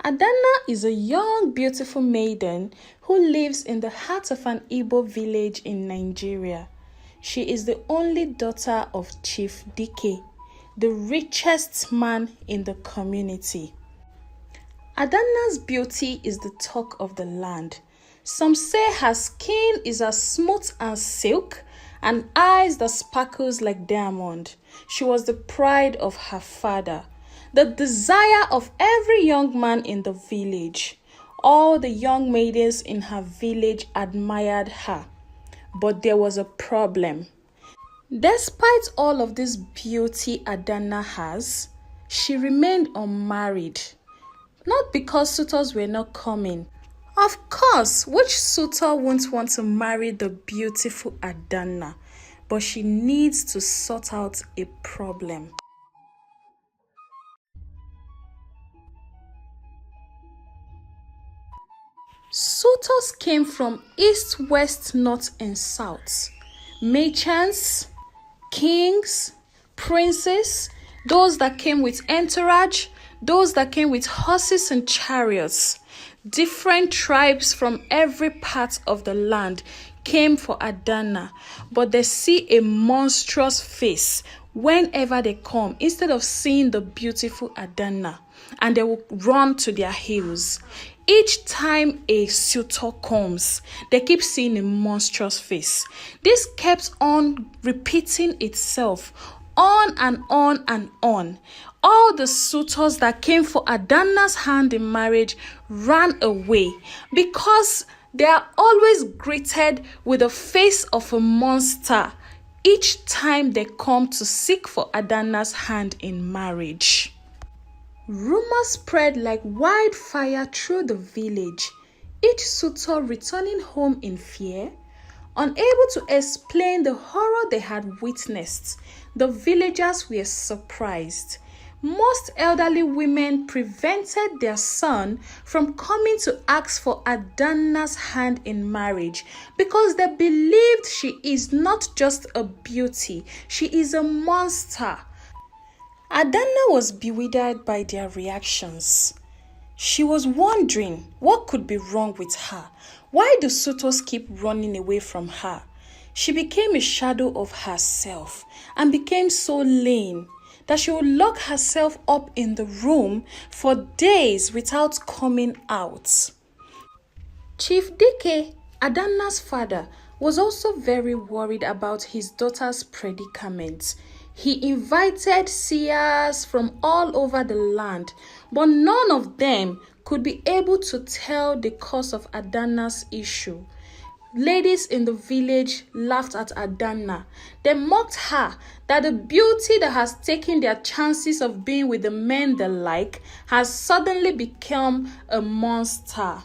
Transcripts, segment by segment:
Adana is a young, beautiful maiden who lives in the heart of an Igbo village in Nigeria. She is the only daughter of Chief Dike, the richest man in the community. Adana's beauty is the talk of the land. Some say her skin is as smooth as silk and eyes that sparkles like diamond. She was the pride of her father, the desire of every young man in the village. All the young maidens in her village admired her. But there was a problem. Despite all of this beauty Adana has, she remained unmarried. Not because suitors were not coming. Of course, which suitor won't want to marry the beautiful Adana? But she needs to sort out a problem. Suitors came from east, west, north, and south. Merchants, kings, princes, those that came with entourage, those that came with horses and chariots. Different tribes from every part of the land came for Adana, but they see a monstrous face whenever they come instead of seeing the beautiful Adana, and they will run to their heels. Each time a suitor comes, they keep seeing a monstrous face. This kept on repeating itself on and on and on. All the suitors that came for Adana's hand in marriage ran away because they are always greeted with the face of a monster each time they come to seek for Adana's hand in marriage. Rumors spread like wildfire through the village, each suitor returning home in fear. Unable to explain the horror they had witnessed, the villagers were surprised. Most elderly women prevented their son from coming to ask for Adana's hand in marriage because they believed she is not just a beauty, she is a monster. Adana was bewildered by their reactions. She was wondering what could be wrong with her. Why do suitors keep running away from her? She became a shadow of herself and became so lean that she would lock herself up in the room for days without coming out. Chief Dike, Adana's father, was also very worried about his daughter's predicament. He invited seers from all over the land, but none of them could be able to tell the cause of Adana's issue. Ladies in the village laughed at Adana. They mocked her that the beauty that has taken their chances of being with the men they like has suddenly become a monster.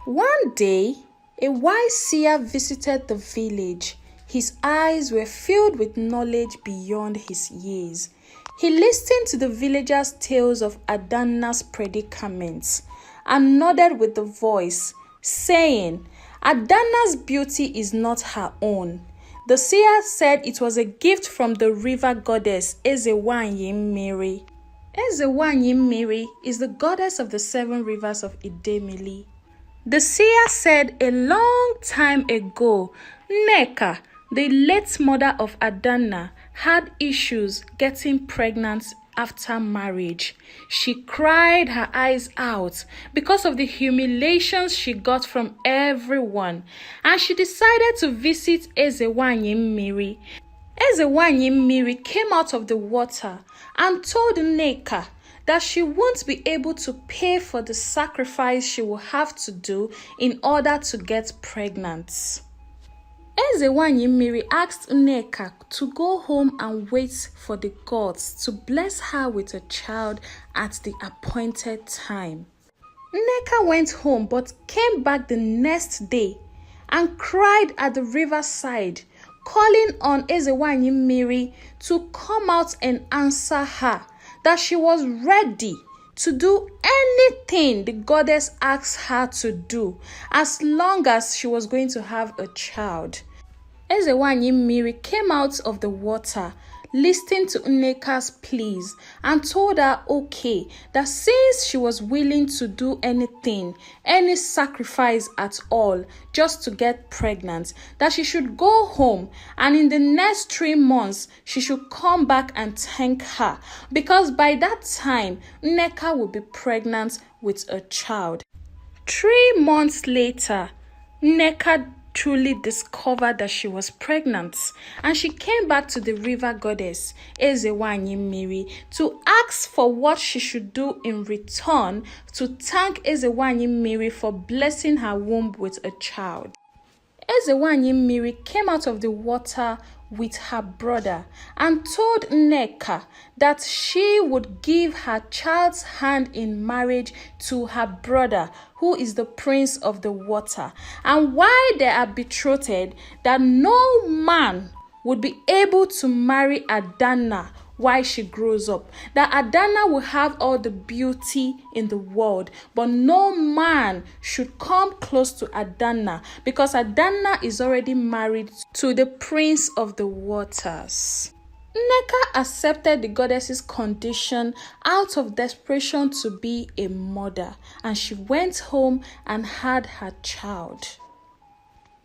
One day, a wise seer visited the village. His eyes were filled with knowledge beyond his years. He listened to the villagers' tales of Adana's predicaments and nodded with the voice, saying, Adana's beauty is not her own. The seer said it was a gift from the river goddess Ezewanyimiri. Ezewanyimiri is the goddess of the 7 rivers of Idemili. The seer said a long time ago, Nneka, the late mother of Adana, had issues getting pregnant after marriage. She cried her eyes out because of the humiliations she got from everyone, and she decided to visit Ezewanyimiri. Ezewanyimiri came out of the water and told Nneka that she won't be able to pay for the sacrifice she will have to do in order to get pregnant. Ezewanyimiri asked Nneka to go home and wait for the gods to bless her with a child at the appointed time. Nneka went home but came back the next day and cried at the riverside, calling on Ezewanyimiri to come out and answer her, that she was ready to do anything the goddess asked her to do as long as she was going to have a child. Ezewanyimiri came out of the water, listened to Nneka's pleas and told her okay, that since she was willing to do anything, any sacrifice at all, just to get pregnant, that she should go home and in the next 3 months, she should come back and thank her, because by that time, Nneka would be pregnant with a child. 3 months later, Nneka truly discovered that she was pregnant, and she came back to the river goddess Ezewanyi Mmiri to ask for what she should do in return to thank Ezewanyi Mmiri for blessing her womb with a child. Ezewanyi Mmiri came out of the water with her brother and told Nneka that she would give her child's hand in marriage to her brother, who is the prince of the water. And while they are betrothed, that no man would be able to marry Adanna while she grows up. That Adanna will have all the beauty in the world, but no man should come close to Adanna because Adanna is already married to the prince of the waters. Nneka accepted the goddess's condition out of desperation to be a mother, and she went home and had her child.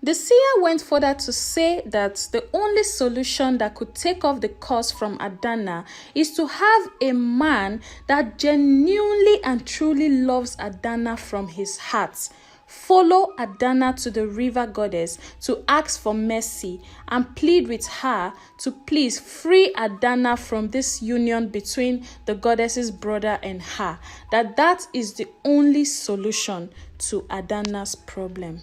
The seer went further to say that the only solution that could take off the curse from Adanna is to have a man that genuinely and truly loves Adanna from his heart follow Adanna to the river goddess to ask for mercy and plead with her to please free Adanna from this union between the goddess's brother and her. That is the only solution to Adanna's problem.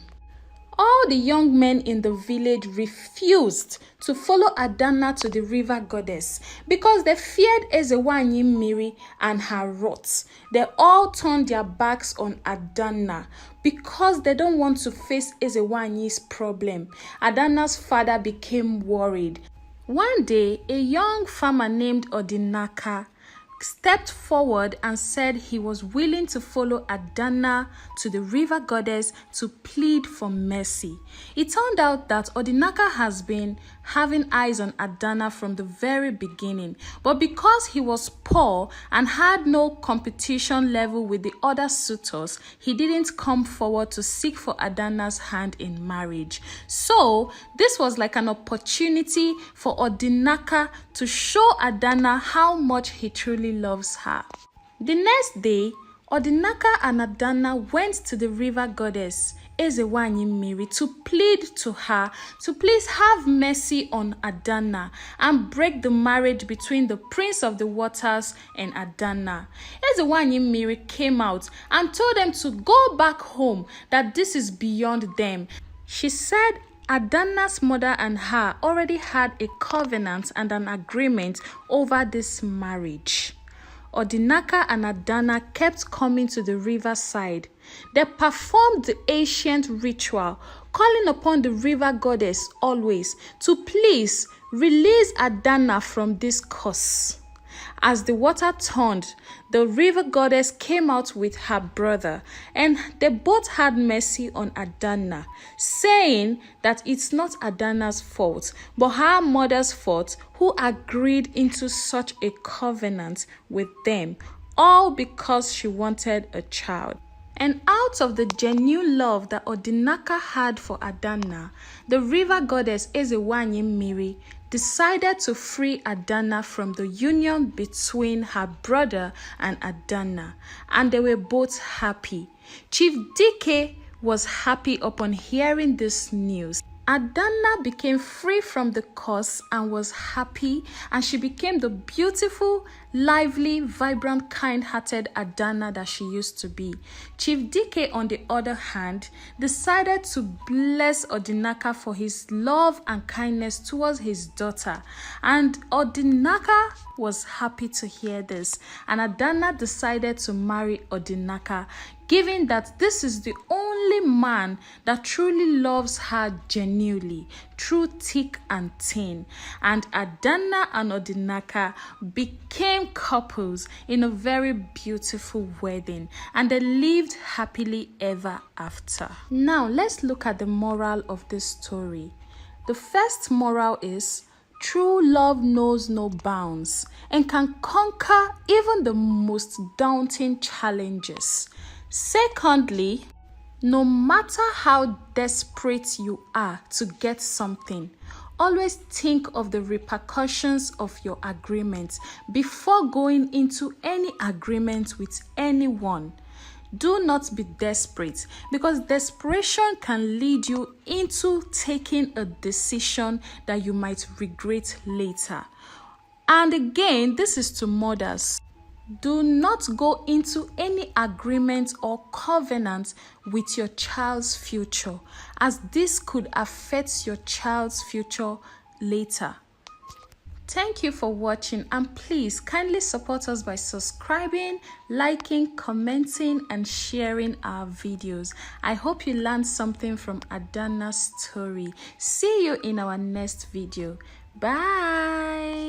All the young men in the village refused to follow Adanna to the river goddess because they feared Ezewanyi Mmiri and her wrath. They all turned their backs on Adanna because they don't want to face Ezewanyi's problem. Adanna's father became worried. One day, a young farmer named Odinaka stepped forward and said he was willing to follow Adanna to the river goddess to plead for mercy. It turned out that Odinaka has been having eyes on Adanna from the very beginning, but because he was poor and had no competition level with the other suitors, he didn't come forward to seek for Adanna's hand in marriage. So this was like an opportunity for Odinaka to show Adanna how much he truly loves her. The next day, Odinaka and Adanna went to the river goddess Ezewanyi Mmiri to plead to her to please have mercy on Adanna and break the marriage between the prince of the waters and Adanna. Ezewanyi Mmiri came out and told them to go back home, that this is beyond them. She said Adanna's mother and her already had a covenant and an agreement over this marriage. Odinaka and Adanna kept coming to the riverside. They performed the ancient ritual, calling upon the river goddess always to please release Adanna from this curse. As the water turned, the river goddess came out with her brother, and they both had mercy on Adanna, saying that it's not Adanna's fault, but her mother's fault, who agreed into such a covenant with them, all because she wanted a child. And out of the genuine love that Odinaka had for Adanna, the river goddess Ezewanyi Mmiri decided to free Adanna from the union between her brother and Adanna, and they were both happy. Chief Dike was happy upon hearing this news. Adanna became free from the curse and was happy, and she became the beautiful, lively, vibrant, kind-hearted Adanna that she used to be. Chief Dike, on the other hand, decided to bless Odinaka for his love and kindness towards his daughter, and Odinaka was happy to hear this, and Adanna decided to marry Odinaka, given that this is the only man that truly loves her genuinely, through thick and thin. And Adanna and Odinaka became couples in a very beautiful wedding, and they lived happily ever after. Now let's look at the moral of this story. The first moral is, True love knows no bounds and can conquer even the most daunting challenges. Secondly, no matter how desperate you are to get something, always think of the repercussions of your agreement before going into any agreement with anyone. Do not be desperate, because desperation can lead you into taking a decision that you might regret later. And again, this is to mothers. Do not go into any agreement or covenant with your child's future, as this could affect your child's future later. Thank you for watching, and please kindly support us by subscribing, liking, commenting, and sharing our videos. I hope you learned something from Adana's story. See you in our next video. Bye.